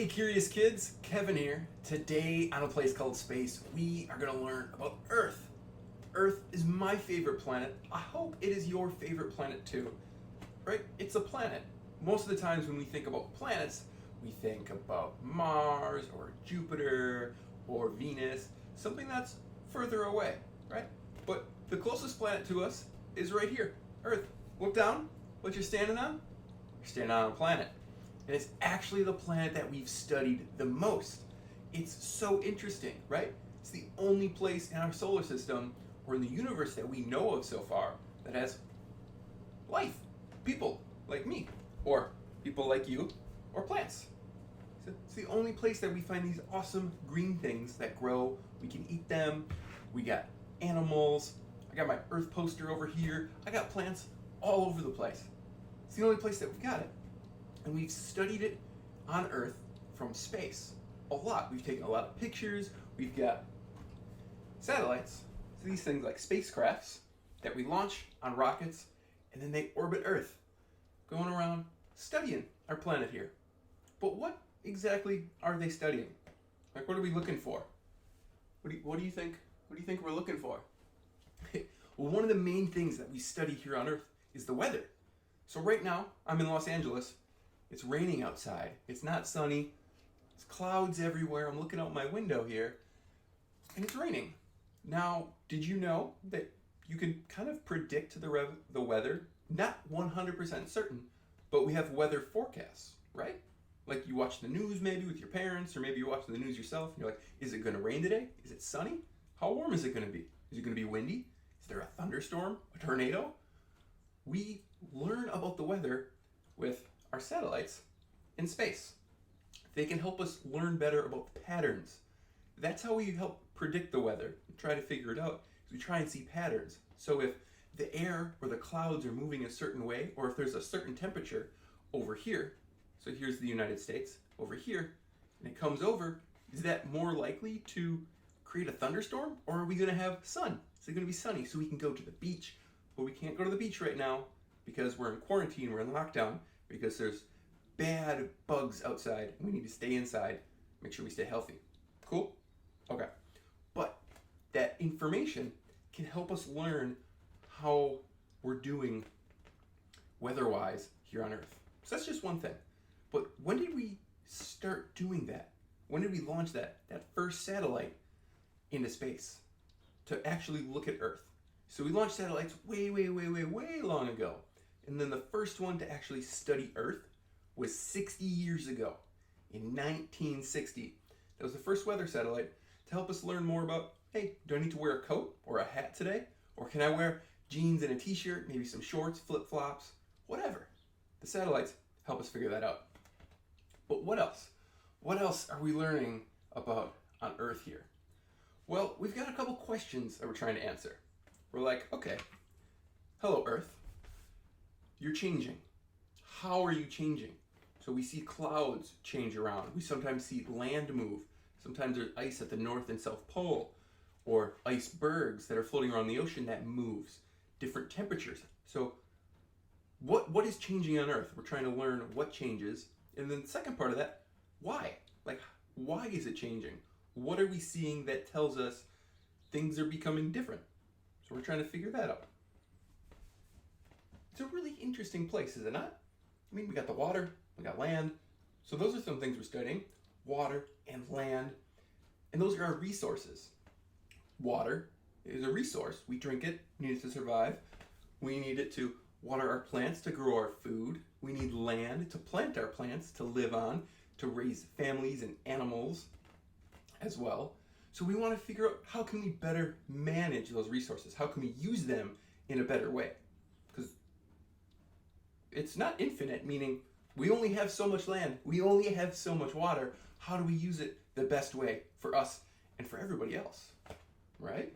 Hey curious kids, Kevin here. Today on a place called space, we are going to learn about Earth. Earth is my favorite planet. I hope it is your favorite planet too. Right? It's a planet. Most of the times when we think about planets, we think about Mars or Jupiter or Venus, something that's further away, right? But the closest planet to us is right here, Earth. Look down. What you're standing on? You're standing on a planet. And it's actually the planet that we've studied the most. It's so interesting, right? It's the only place in our solar system or in the universe that we know of so far that has life. People like me, or people like you, or plants. So it's the only place that we find these awesome green things that grow. We can eat them. We got animals. I got my Earth poster over here. I got plants all over the place. It's the only place that we've got it. And we've studied it on Earth from space a lot. We've taken a lot of pictures. We've got satellites, so these things like spacecrafts that we launch on rockets, and then they orbit Earth, going around studying our planet here. But what exactly are they studying? Like, what are we looking for? What do you think? What do you think we're looking for? Well, one of the main things that we study here on Earth is the weather. So right now, I'm in Los Angeles. It's raining outside. It's not sunny. There's clouds everywhere. I'm looking out my window here, and it's raining. Now, did you know that you can kind of predict the weather? Not 100% certain, but we have weather forecasts, right? Like you watch the news maybe with your parents, or maybe you're watching the news yourself, and you're like, is it going to rain today? Is it sunny? How warm is it going to be? Is it going to be windy? Is there a thunderstorm? A tornado? We learn about the weather with our satellites in space. They can help us learn better about the patterns. That's how we help predict the weather and try to figure it out. We try and see patterns. So if the air or the clouds are moving a certain way, or if there's a certain temperature over here, so here's the United States over here, and it comes over, is that more likely to create a thunderstorm, or are we going to have sun? Is it going to be sunny so we can go to the beach? But we can't go to the beach right now because we're in quarantine, we're in lockdown, because there's bad bugs outside. We need to stay inside, make sure we stay healthy. Cool? Okay. But that information can help us learn how we're doing weather-wise here on Earth. So that's just one thing. But when did we start doing that? When did we launch that first satellite into space to actually look at Earth? So we launched satellites way long ago. And then the first one to actually study Earth was 60 years ago, in 1960. That was the first weather satellite to help us learn more about, hey, do I need to wear a coat or a hat today? Or can I wear jeans and a t-shirt, maybe some shorts, flip-flops, whatever. The satellites help us figure that out. But what else? What else are we learning about on Earth here? Well, we've got a couple questions that we're trying to answer. We're like, okay, hello Earth. You're changing. How are you changing? So we see clouds change around. We sometimes see land move. Sometimes there's ice at the North and South Pole, or icebergs that are floating around the ocean that moves. Different temperatures. So what is changing on Earth? We're trying to learn what changes. And then the second part of that, why? Like, why is it changing? What are we seeing that tells us things are becoming different? So we're trying to figure that out. It's a really interesting place, is it not? I mean, we got the water, we got land. So those are some things we're studying. Water and land. And those are our resources. Water is a resource. We drink it, we need it to survive. We need it to water our plants to grow our food. We need land to plant our plants, to live on, to raise families and animals as well. So we want to figure out how can we better manage those resources? How can we use them in a better way? Because it's not infinite, meaning we only have so much land, we only have so much water. How do we use it the best way for us and for everybody else, right?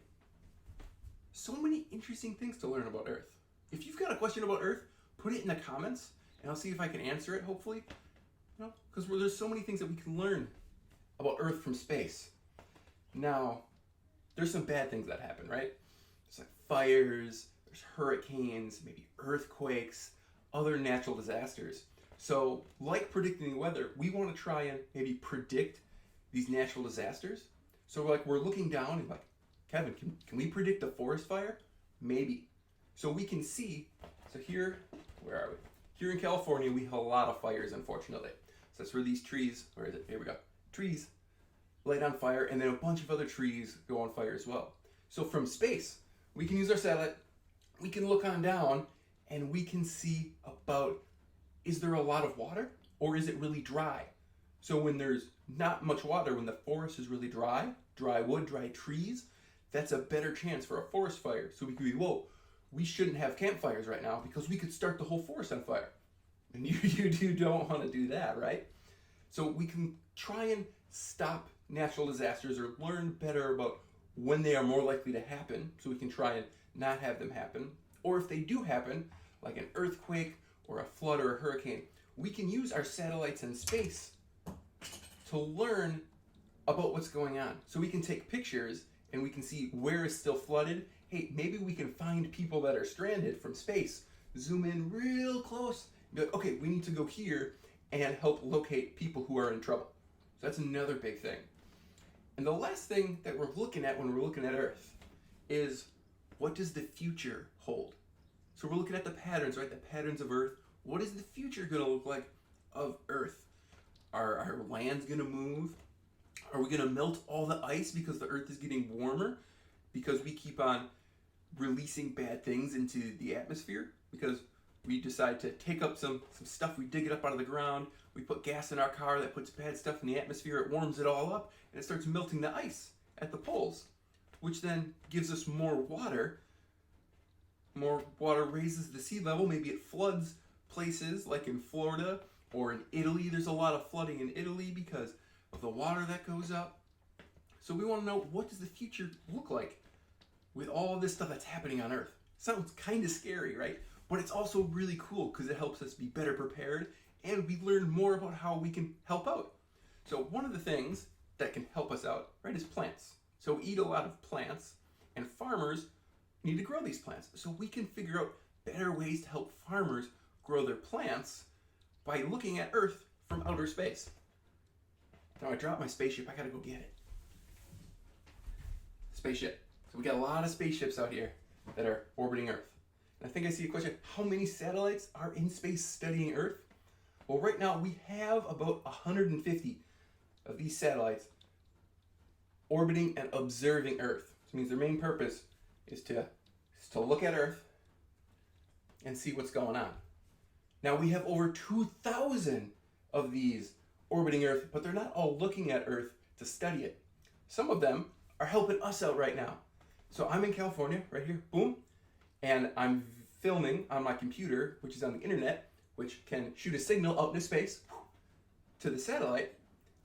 So many interesting things to learn about Earth. If you've got a question about Earth, put it in the comments, and I'll see if I can answer it, hopefully. You know, because there's so many things that we can learn about Earth from space. Now, there's some bad things that happen, right? There's like fires, there's hurricanes, maybe earthquakes, other natural disasters. So, like predicting the weather, we want to try and maybe predict these natural disasters. So, like, we're looking down and like, Kevin, can we predict a forest fire? Maybe. So we can see, so here, where are we? Here in California, we have a lot of fires, unfortunately. So that's where these trees, where is it? Here we go. Trees light on fire, and then a bunch of other trees go on fire as well. So from space, we can use our satellite, we can look on down, and we can see about, is there a lot of water, or is it really dry? So when there's not much water, when the forest is really dry wood, dry trees, that's a better chance for a forest fire. So we could be, whoa, we shouldn't have campfires right now because we could start the whole forest on fire. And you don't want to do that, right? So we can try and stop natural disasters or learn better about when they are more likely to happen, so we can try and not have them happen. Or if they do happen, like an earthquake or a flood or a hurricane, we can use our satellites in space to learn about what's going on. So we can take pictures and we can see where is still flooded. Hey, maybe we can find people that are stranded from space, zoom in real close, and be like, okay, we need to go here and help locate people who are in trouble. So that's another big thing. And the last thing that we're looking at when we're looking at Earth is, what does the future hold? So we're looking at the patterns, right? The patterns of Earth. What is the future going to look like of Earth? Are our lands going to move? Are we going to melt all the ice because the Earth is getting warmer? Because we keep on releasing bad things into the atmosphere? Because we decide to take up some stuff, we dig it up out of the ground, we put gas in our car that puts bad stuff in the atmosphere, it warms it all up, and it starts melting the ice at the poles, which then gives us more water. More water raises the sea level, maybe it floods places like in Florida or in Italy. There's a lot of flooding in Italy because of the water that goes up. So we want to know, what does the future look like with all of this stuff that's happening on Earth? Sounds kind of scary, right? But it's also really cool because it helps us be better prepared and we learn more about how we can help out. So one of the things that can help us out, right, is plants. So we eat a lot of plants and farmers need to grow these plants. So we can figure out better ways to help farmers grow their plants by looking at Earth from outer space. Now I dropped my spaceship, I gotta go get it. Spaceship. So we got a lot of spaceships out here that are orbiting Earth. I think I see a question, how many satellites are in space studying Earth? Well, right now we have about 150 of these satellites orbiting and observing Earth. Which means their main purpose is to look at Earth and see what's going on. Now we have over 2,000 of these orbiting Earth, but they're not all looking at Earth to study it. Some of them are helping us out right now. So I'm in California, right here, boom, and I'm filming on my computer, which is on the internet, which can shoot a signal out into space to the satellite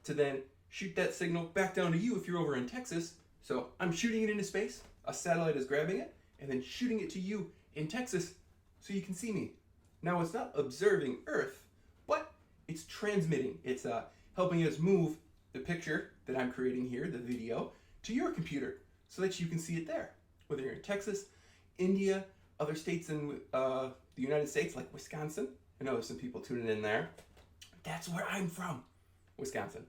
to then shoot that signal back down to you if you're over in Texas. So I'm shooting it into space, a satellite is grabbing it, and then shooting it to you in Texas so you can see me. Now it's not observing Earth, but it's transmitting. It's helping us move the picture that I'm creating here, the video, to your computer so that you can see it there. Whether you're in Texas, India, other states in the United States like Wisconsin. I know there's some people tuning in there. That's where I'm from, Wisconsin.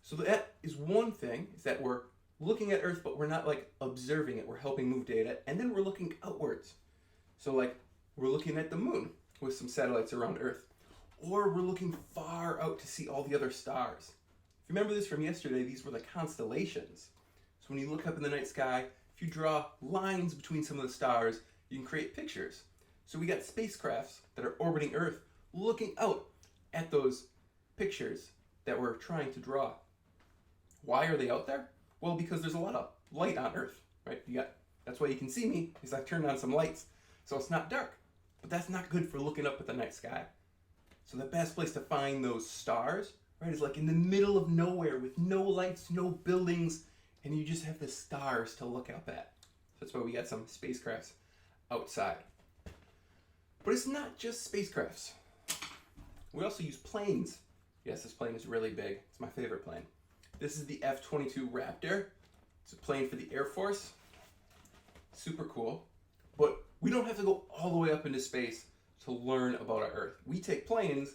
So that is one thing, is that we're looking at Earth, but we're not like observing it. We're helping move data, and then we're looking outwards. So like we're looking at the moon with some satellites around Earth, or we're looking far out to see all the other stars. If you remember this from yesterday, these were the constellations. So when you look up in the night sky, if you draw lines between some of the stars, you can create pictures. So we got spacecrafts that are orbiting Earth, looking out at those pictures that we're trying to draw. Why are they out there? Well, because there's a lot of light on Earth, right? That's why you can see me, because I've turned on some lights, so it's not dark. But that's not good for looking up at the night sky. So the best place to find those stars, right, is like in the middle of nowhere with no lights, no buildings, and you just have the stars to look up at. So that's why we got some spacecrafts outside. But it's not just spacecrafts. We also use planes. Yes, this plane is really big. It's my favorite plane. This is the F-22 Raptor. It's a plane for the Air Force. Super cool. But we don't have to go all the way up into space to learn about our Earth. We take planes,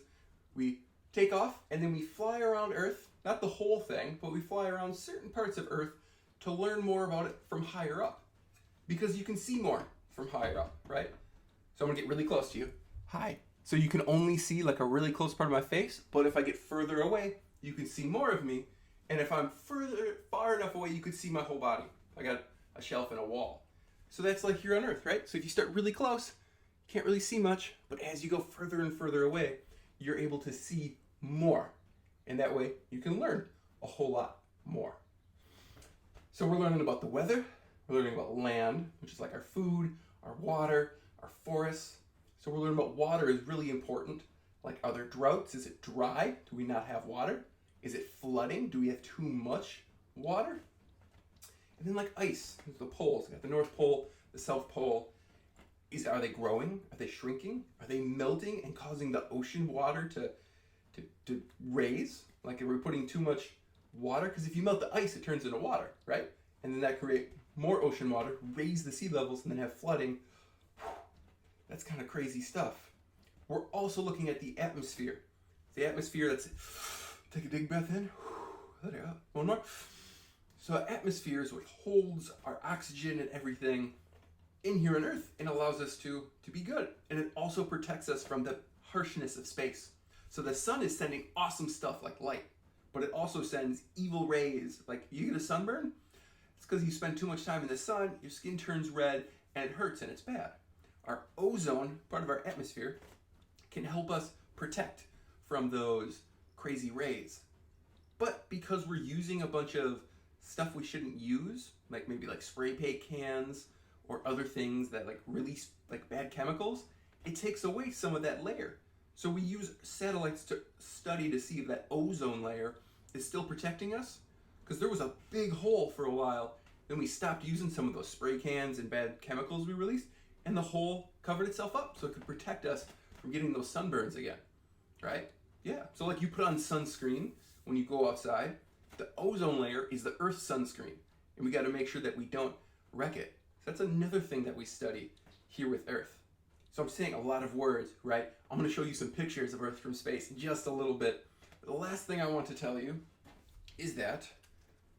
we take off, and then we fly around Earth, not the whole thing, but we fly around certain parts of Earth to learn more about it from higher up. Because you can see more from higher up, right? So I'm gonna get really close to you. Hi. So you can only see like a really close part of my face, but if I get further away, you can see more of me. And if I'm far enough away, you could see my whole body. I got a shelf and a wall. So that's like here on Earth, right? So if you start really close, you can't really see much, but as you go further and further away, you're able to see more. And that way you can learn a whole lot more. So we're learning about the weather, we're learning about land, which is like our food, our water, our forests. So we're learning about water is really important. Like, are there droughts? Is it dry? Do we not have water? Is it flooding? Do we have too much water? And then like ice, the poles. We got the North Pole, the South Pole. Are they growing? Are they shrinking? Are they melting and causing the ocean water to raise? Like, are we putting too much water? Because if you melt the ice, it turns into water, right? And then that create more ocean water, raise the sea levels, and then have flooding. That's kind of crazy stuff. We're also looking at the atmosphere. The atmosphere, that's, take a big breath in. Let it out. One more. So atmosphere is what holds our oxygen and everything in here on Earth and allows us to be good. And it also protects us from the harshness of space. So the sun is sending awesome stuff like light, but it also sends evil rays. Like, you get a sunburn, it's because you spend too much time in the sun, your skin turns red, and it hurts and it's bad. Our ozone, part of our atmosphere, can help us protect from those crazy rays. But because we're using a bunch of stuff we shouldn't use, like maybe like spray paint cans or other things that like release like bad chemicals, it takes away some of that layer. So we use satellites to study to see if that ozone layer is still protecting us, because there was a big hole for a while. Then we stopped using some of those spray cans and bad chemicals we released, and the hole covered itself up so it could protect us from getting those sunburns again, right? Yeah, so like you put on sunscreen when you go outside. The ozone layer is the Earth's sunscreen, and we got to make sure that we don't wreck it. So that's another thing that we study here with Earth. So I'm saying a lot of words, right? I'm going to show you some pictures of Earth from space in just a little bit. But the last thing I want to tell you is that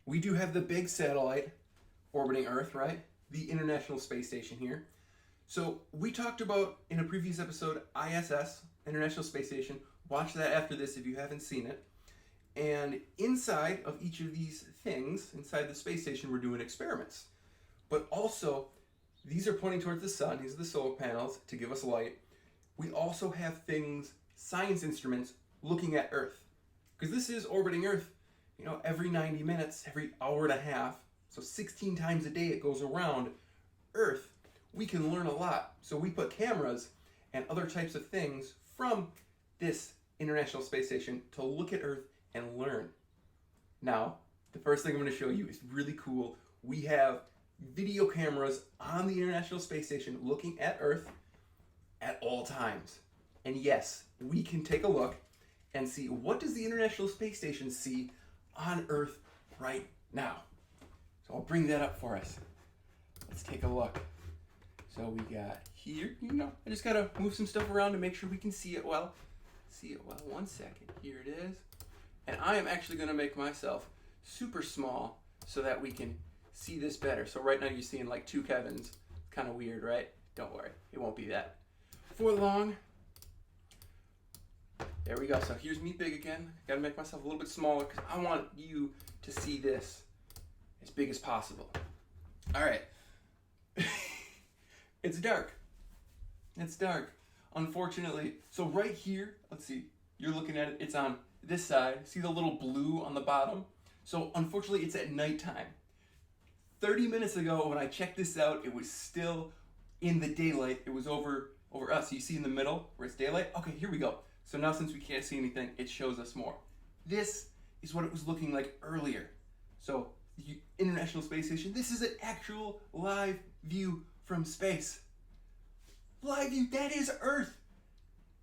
we do have the big satellite orbiting Earth, right? The International Space Station here. So we talked about in a previous episode, ISS, International Space Station. Watch that after this if you haven't seen it. And inside of each of these things, inside the space station, we're doing experiments. But also, these are pointing towards the sun. These are the solar panels to give us light. We also have things, science instruments, looking at Earth. Because this is orbiting Earth, you know, every 90 minutes, every hour and a half. So 16 times a day it goes around Earth. We can learn a lot. So we put cameras and other types of things from this International Space Station to look at Earth and learn. Now, the first thing I'm going to show you is really cool. We have video cameras on the International Space Station looking at Earth at all times. And yes, we can take a look and see, what does the International Space Station see on Earth right now? So I'll bring that up for us. Let's take a look. So we got here, you know, I just got to move some stuff around to make sure we can see it well. See it well. One second. Here it is. And I am actually going to make myself super small so that we can see this better. So right now you're seeing like two Kevins. Kind of weird, right? Don't worry. It won't be that for long. There we go. So here's me big again. Got to make myself a little bit smaller because I want you to see this as big as possible. All right. It's dark. It's dark. Unfortunately. So right here, let's see. You're looking at it. It's on this side. See the little blue on the bottom? So unfortunately, it's at nighttime. 30 minutes ago, when I checked this out, it was still in the daylight. It was over us. You see in the middle where it's daylight? Okay, here we go. So now since we can't see anything, it shows us more. This is what it was looking like earlier. So the International Space Station, this is an actual live view from space. Live view, that is Earth.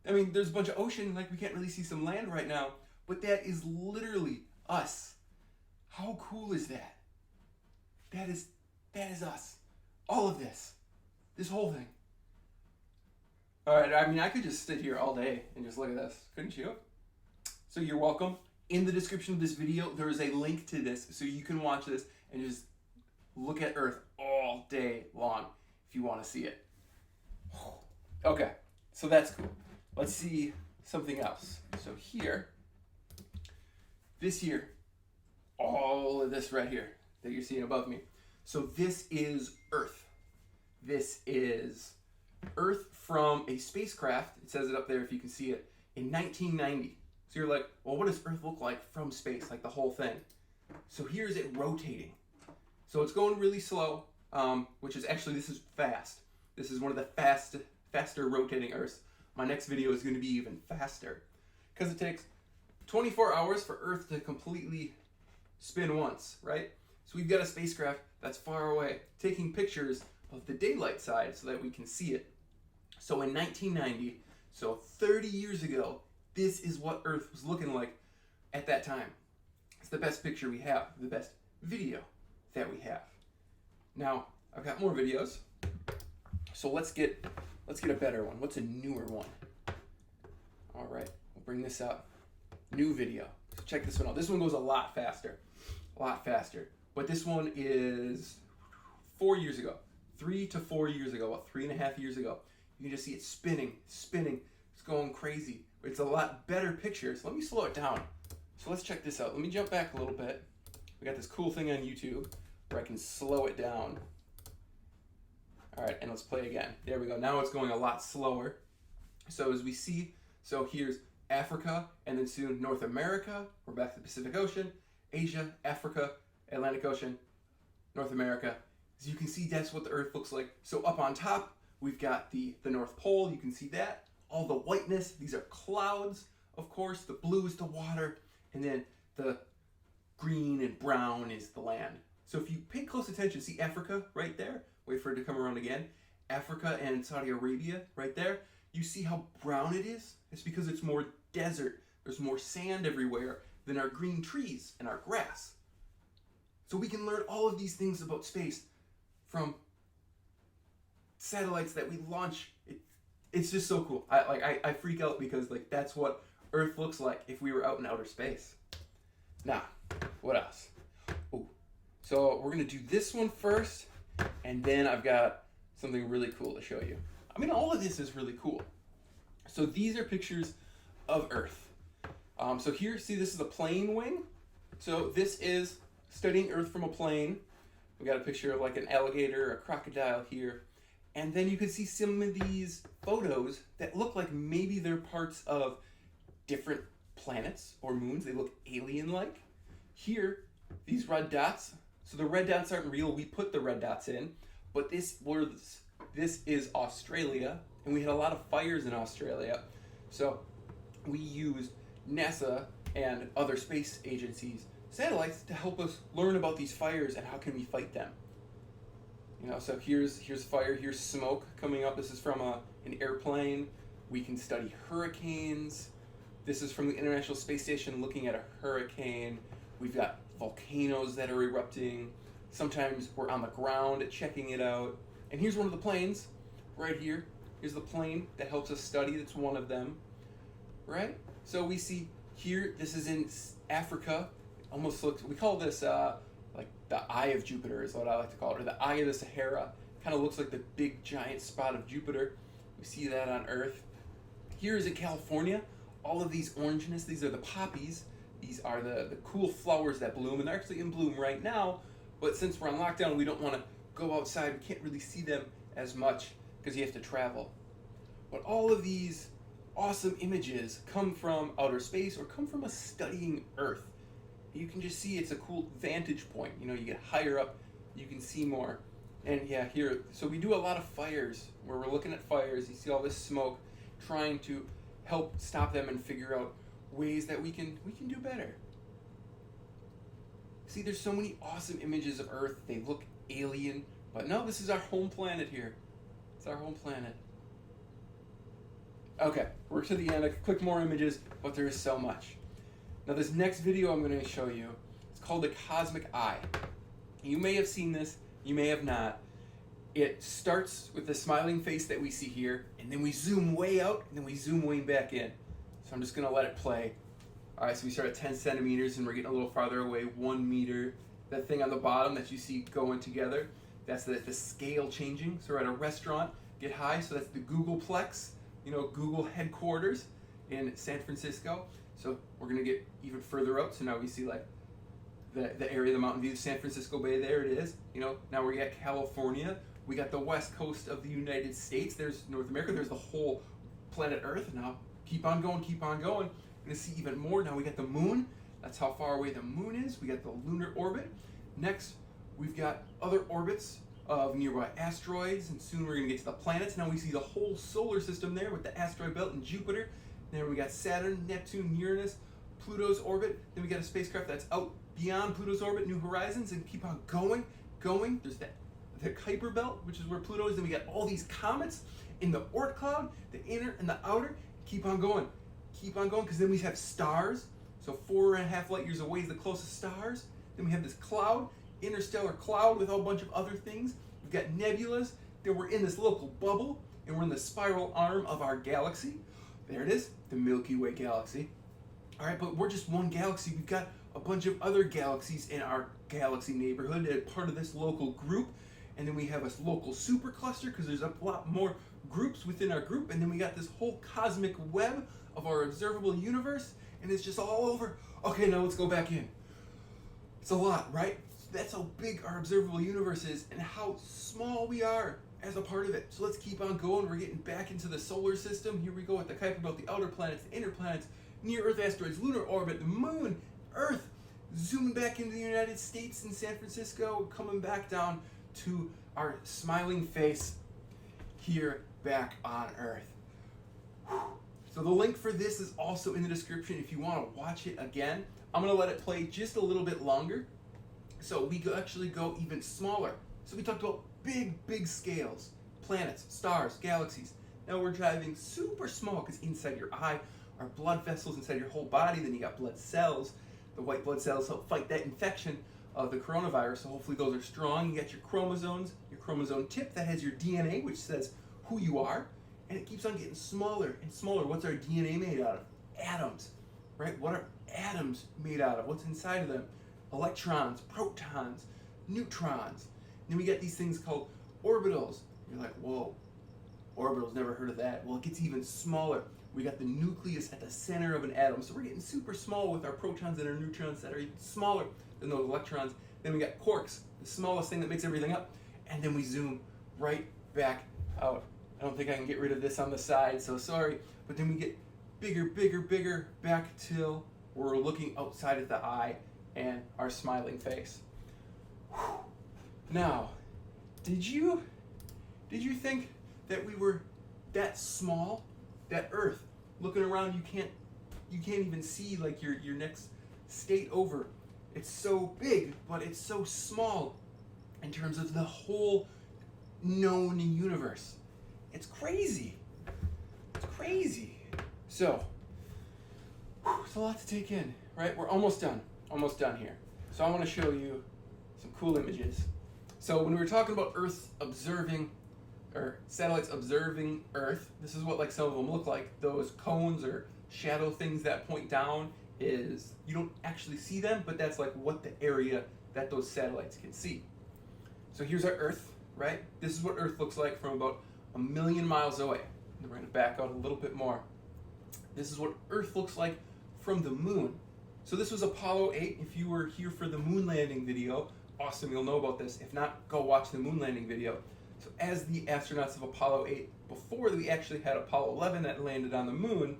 I mean, there's a bunch of ocean, like we can't really see some land right now, but that is literally us. How cool is that? That is us. All of this. This whole thing. All right, I mean, I could just sit here all day and just look at this, couldn't you? So you're welcome. In the description of this video, there is a link to this, so you can watch this and just look at Earth all day long if you want to see it. Okay, so that's cool. Let's see something else. So here, this here, all of this right here that you're seeing above me. So this is Earth. This is Earth from a spacecraft. It says it up there if you can see it, in 1990. So you're like, well, what does Earth look like from space, like the whole thing? So here's it rotating. So it's going really slow, which is actually, this is fast. This is one of the faster rotating Earths. My next video is going to be even faster because it takes 24 hours for Earth to completely spin once, right? So we've got a spacecraft that's far away taking pictures of the daylight side so that we can see it. So in 1990, so 30 years ago, this is what Earth was looking like at that time. It's the best picture we have, the best video that we have. Now, I've got more videos. So let's get a better one. What's a newer one? All right, we'll bring this up. New video. So check this one out. This one goes a lot faster. But this one is 4 years ago. 3 to 4 years ago, about 3.5 years ago. You can just see it spinning. It's going crazy. It's a lot better pictures. Let me slow it down. So let's check this out. Let me jump back a little bit. We got this cool thing on YouTube where I can slow it down. All right, and let's play again. There we go. Now it's going a lot slower. So as we see, so here's Africa, and then soon North America. We're back to the Pacific Ocean. Asia, Africa, Atlantic Ocean, North America. As you can see, that's what the Earth looks like. So up on top, we've got the North Pole. You can see that. All the whiteness, these are clouds, of course. The blue is the water, and then the green and brown is the land. So if you pay close attention, see Africa right there? Wait for it to come around again. Africa and Saudi Arabia right there. You see how brown it is? It's because it's more desert. There's more sand everywhere than our green trees and our grass. So we can learn all of these things about space from satellites that we launch. It's just so cool. I freak out because that's what Earth looks like if we were out in outer space. Now, what else? Oh, so we're gonna do this one first, and then I've got something really cool to show you. I mean, all of this is really cool. So these are pictures of Earth. So here, see, this is a plane wing. So this is studying Earth from a plane. We got a picture of like an alligator, a crocodile here. And then you can see some of these photos that look like maybe they're parts of different planets or moons. They look alien-like. Here, these red dots. So the red dots aren't real. We put the red dots in. But this is Australia. And we had a lot of fires in Australia. So we used NASA and other space agencies' satellites to help us learn about these fires and how can we fight them. You know, so here's fire, here's smoke coming up. This is from an airplane. We can study hurricanes. This is from the International Space Station looking at a hurricane. We've got volcanoes that are erupting. Sometimes we're on the ground checking it out. And here's one of the planes right here. Here's the plane that helps us study. That's one of them, right? So we see here, this is in Africa. Almost looks, we call this like the eye of Jupiter is what I like to call it, or the eye of the Sahara. Kind of looks like the big giant spot of Jupiter. We see that on Earth. Here is in California. All of these orangeness, these are the poppies. These are the cool flowers that bloom, and they're actually in bloom right now. But since we're on lockdown, we don't want to go outside. We can't really see them as much because you have to travel. But all of these awesome images come from outer space or come from us studying Earth. You can just see it's a cool vantage point. You know, you get higher up, you can see more. And yeah, here, so we do a lot of fires where we're looking at fires. You see all this smoke, trying to help stop them and figure out ways that we can do better. See, there's so many awesome images of Earth. They look alien, but no, this is our home planet here. It's our home planet. Okay, we're to the end. I could click more images, but there is so much. Now this next video I'm going to show you, it's called the Cosmic Eye. You may have seen this, you may have not. It starts with the smiling face that we see here, and then we zoom way out, and then we zoom way back in. So I'm just gonna let it play. All right, so we start at 10 centimeters, and we're getting a little farther away, 1 meter. That thing on the bottom that you see going together, that's the scale changing. So we're at a restaurant, get high, so that's the Googleplex, Google headquarters in San Francisco. So we're gonna get even further up, so now we see like the area of the mountain view, San Francisco Bay, there it is. Now we're at California. We got the west coast of the United States. There's North America. There's the whole planet Earth. Now keep on going, keep on going. We're gonna see even more. Now we got the moon. That's how far away the moon is. We got the lunar orbit. Next, we've got other orbits of nearby asteroids, and soon we're gonna get to the planets. Now we see the whole solar system there with the asteroid belt and Jupiter. Then we got Saturn, Neptune, Uranus, Pluto's orbit. Then we got a spacecraft that's out beyond Pluto's orbit, New Horizons, and keep on going. There's the Kuiper belt, which is where Pluto is. Then we got all these comets in the Oort cloud, the inner and the outer. Keep on going, because then we have stars. So 4.5 light years away is the closest stars. Then we have this cloud, interstellar cloud with a whole bunch of other things. We've got nebulas. Then we're in this local bubble, and we're in the spiral arm of our galaxy. There it is, the Milky Way galaxy. All right, but we're just one galaxy. We've got a bunch of other galaxies in our galaxy neighborhood that are part of this local group. And then we have a local supercluster because there's a lot more groups within our group. And then we got this whole cosmic web of our observable universe, and it's just all over. Okay, now let's go back in. It's a lot, right? That's how big our observable universe is and how small we are as a part of it. So let's keep on going. We're getting back into the solar system. Here we go with the Kuiper belt, the outer planets, the inner planets, near-Earth asteroids, lunar orbit, the moon, Earth, zooming back into the United States and San Francisco, coming back down to our smiling face here back on Earth. So the link for this is also in the description if you want to watch it again. I'm going to let it play just a little bit longer. So we actually go even smaller. So we talked about big scales, planets, stars, galaxies. Now we're driving super small because inside your eye are blood vessels inside your whole body. Then you got blood cells. The white blood cells help fight that infection of the coronavirus. So hopefully those are strong. You got your chromosomes, your chromosome tip that has your DNA, which says who you are. And it keeps on getting smaller and smaller. What's our DNA made out of? Atoms, right? What are atoms made out of? What's inside of them? Electrons, protons, neutrons. And then we get these things called orbitals. You're like, whoa, orbitals, never heard of that. Well, it gets even smaller. We got the nucleus at the center of an atom. So we're getting super small with our protons and our neutrons that are even smaller than those electrons. Then we got quarks, the smallest thing that makes everything up. And then we zoom right back out. I don't think I can get rid of this on the side, so sorry. But then we get bigger back till we're looking outside of the eye and our smiling face. Now, did you think that we were that small? That Earth, looking around, you can't even see like your next state over. It's so big, but it's so small in terms of the whole known universe. It's crazy. It's crazy. So, it's a lot to take in, right? We're almost done here. So I want to show you some cool images. So when we were talking about satellites observing Earth, this is what like some of them look like. Those cones or shadow things that point down is, you don't actually see them, but that's like what the area that those satellites can see. So here's our Earth, right? This is what Earth looks like from about 1 million miles away. And we're going to back out a little bit more. This is what Earth looks like from the moon. So this was Apollo 8. If you were here for the moon landing video, awesome, you'll know about this. If not, go watch the moon landing video. So as the astronauts of Apollo 8, before we actually had Apollo 11 that landed on the moon,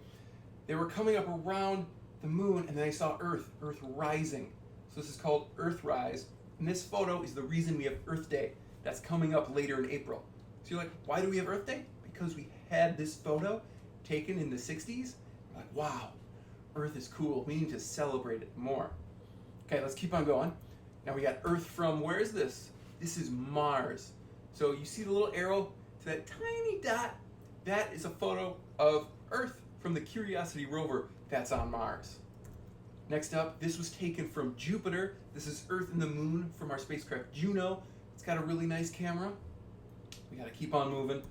they were coming up around the moon and then they saw Earth rising. So this is called Earthrise. And this photo is the reason we have Earth Day. That's coming up later in April. So you're like, why do we have Earth Day? Because we had this photo taken in the 60s. You're like, wow, Earth is cool. We need to celebrate it more. Okay, let's keep on going. Now we got Earth from, where is this? This is Mars. So you see the little arrow to that tiny dot? That is a photo of Earth from the Curiosity rover that's on Mars. Next up, this was taken from Jupiter. This is Earth and the Moon from our spacecraft Juno. It's got a really nice camera. We got to keep on moving.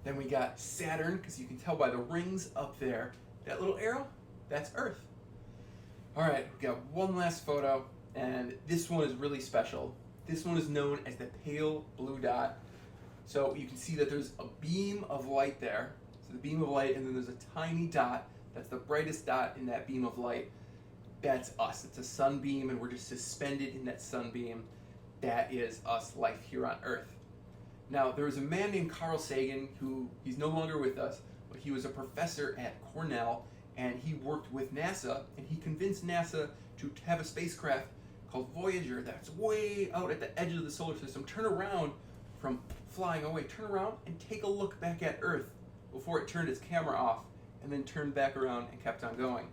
Then we got Saturn, because you can tell by the rings up there, that little arrow, that's Earth. All right, we got one last photo, and this one is really special. This one is known as the pale blue dot. So you can see that there's a beam of light there. So the beam of light, and then there's a tiny dot. That's the brightest dot in that beam of light. That's us. It's a sunbeam, and we're just suspended in that sunbeam. That is us, life here on Earth. Now, there was a man named Carl Sagan who, he's no longer with us, but he was a professor at Cornell, and he worked with NASA, and he convinced NASA to have a spacecraft called Voyager that's way out at the edge of the solar system turn around from flying away, turn around and take a look back at Earth before it turned its camera off and then turned back around and kept on going.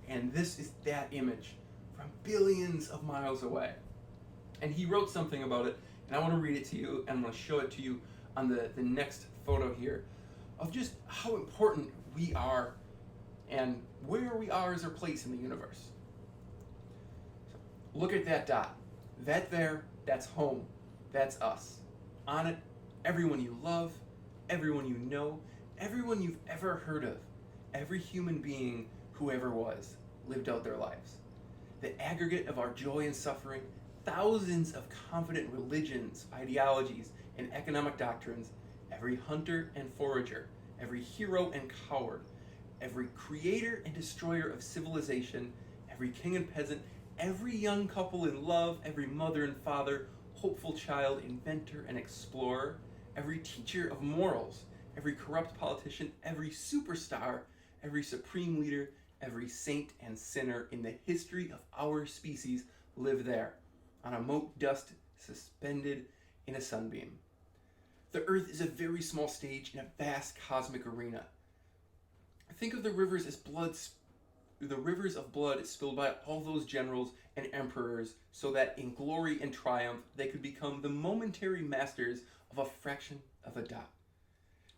And this is that image from billions of miles away. And he wrote something about it, and I want to read it to you, and I'm going to show it to you on the next photo here, of just how important we are and where we are as our place in the universe. So, look at that dot. That there, that's home. That's us. On it, everyone you love, everyone you know, everyone you've ever heard of, every human being who ever was, lived out their lives. The aggregate of our joy and suffering, thousands of confident religions, ideologies, and economic doctrines, every hunter and forager, every hero and coward, every creator and destroyer of civilization, every king and peasant, every young couple in love, every mother and father, hopeful child, inventor and explorer, every teacher of morals, every corrupt politician, every superstar, every supreme leader, every saint and sinner in the history of our species live there, on a mote dust suspended in a sunbeam. The Earth is a very small stage in a vast cosmic arena. Think of the rivers as the rivers of blood spilled by all those generals and emperors, so that in glory and triumph they could become the momentary masters of a fraction of a dot.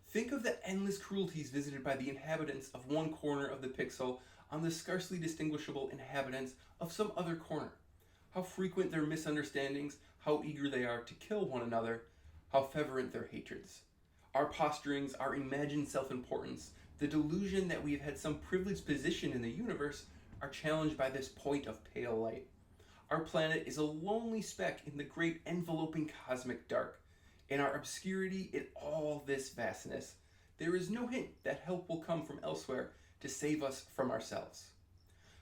Think of the endless cruelties visited by the inhabitants of one corner of the pixel on the scarcely distinguishable inhabitants of some other corner. How frequent their misunderstandings, how eager they are to kill one another, how fervent their hatreds. Our posturings, our imagined self-importance, the delusion that we have had some privileged position in the universe are challenged by this point of pale light. Our planet is a lonely speck in the great enveloping cosmic dark. In our obscurity, in all this vastness, there is no hint that help will come from elsewhere to save us from ourselves.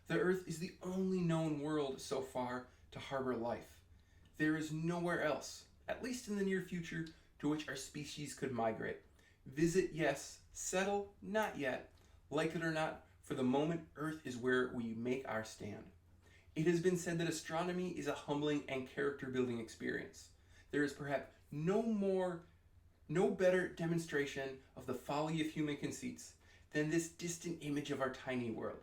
The Earth is the only known world so far to harbor life. There is nowhere else, at least in the near future, to which our species could migrate. Visit, yes. Settle, not yet. Like it or not, for the moment, Earth is where we make our stand. It has been said that astronomy is a humbling and character-building experience. There is perhaps no better demonstration of the folly of human conceits than this distant image of our tiny world.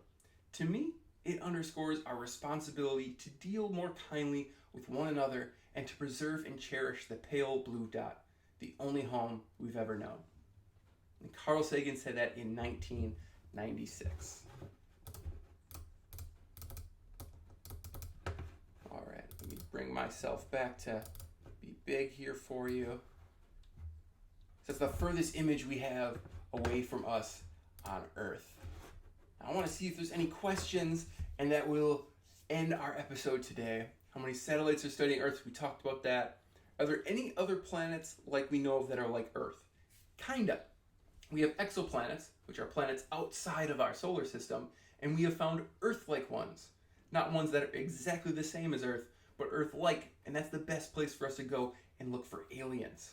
To me, it underscores our responsibility to deal more kindly with one another and to preserve and cherish the pale blue dot, the only home we've ever known. And Carl Sagan said that in 1996. All right, let me bring myself back to be big here for you. So it's the furthest image we have away from us on Earth. I want to see if there's any questions, and that will end our episode today. How many satellites are studying Earth? We talked about that. Are there any other planets like we know of that are like Earth? Kinda. We have exoplanets, which are planets outside of our solar system, and we have found Earth-like ones. Not ones that are exactly the same as Earth, but Earth-like, and that's the best place for us to go and look for aliens.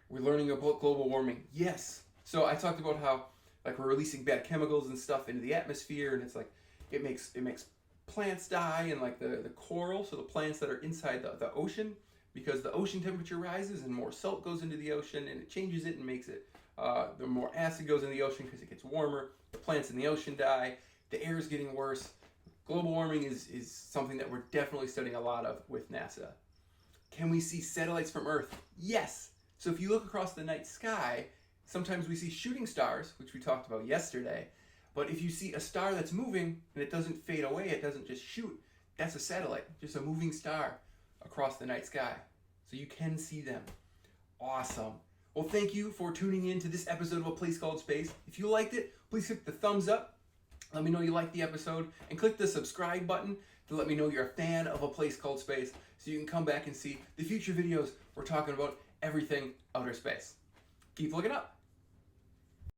We're learning about global warming. Yes. So I talked about how we're releasing bad chemicals and stuff into the atmosphere, and it's it makes plants die, and the coral, so the plants that are inside the ocean, because the ocean temperature rises and more salt goes into the ocean, and it changes it and makes it the more acid goes in the ocean because it gets warmer. The plants in the ocean die. The air is getting worse. Global warming is something that we're definitely studying a lot of with NASA. Can we see satellites from Earth? Yes. So if you look across the night sky, sometimes we see shooting stars, which we talked about yesterday. But if you see a star that's moving and it doesn't fade away, it doesn't just shoot, that's a satellite, just a moving star across the night sky. So you can see them. Awesome. Well, thank you for tuning in to this episode of A Place Called Space. If you liked it, please click the thumbs up. Let me know you liked the episode, and click the subscribe button to let me know you're a fan of A Place Called Space, so you can come back and see the future videos. We're talking about everything outer space. Keep looking up.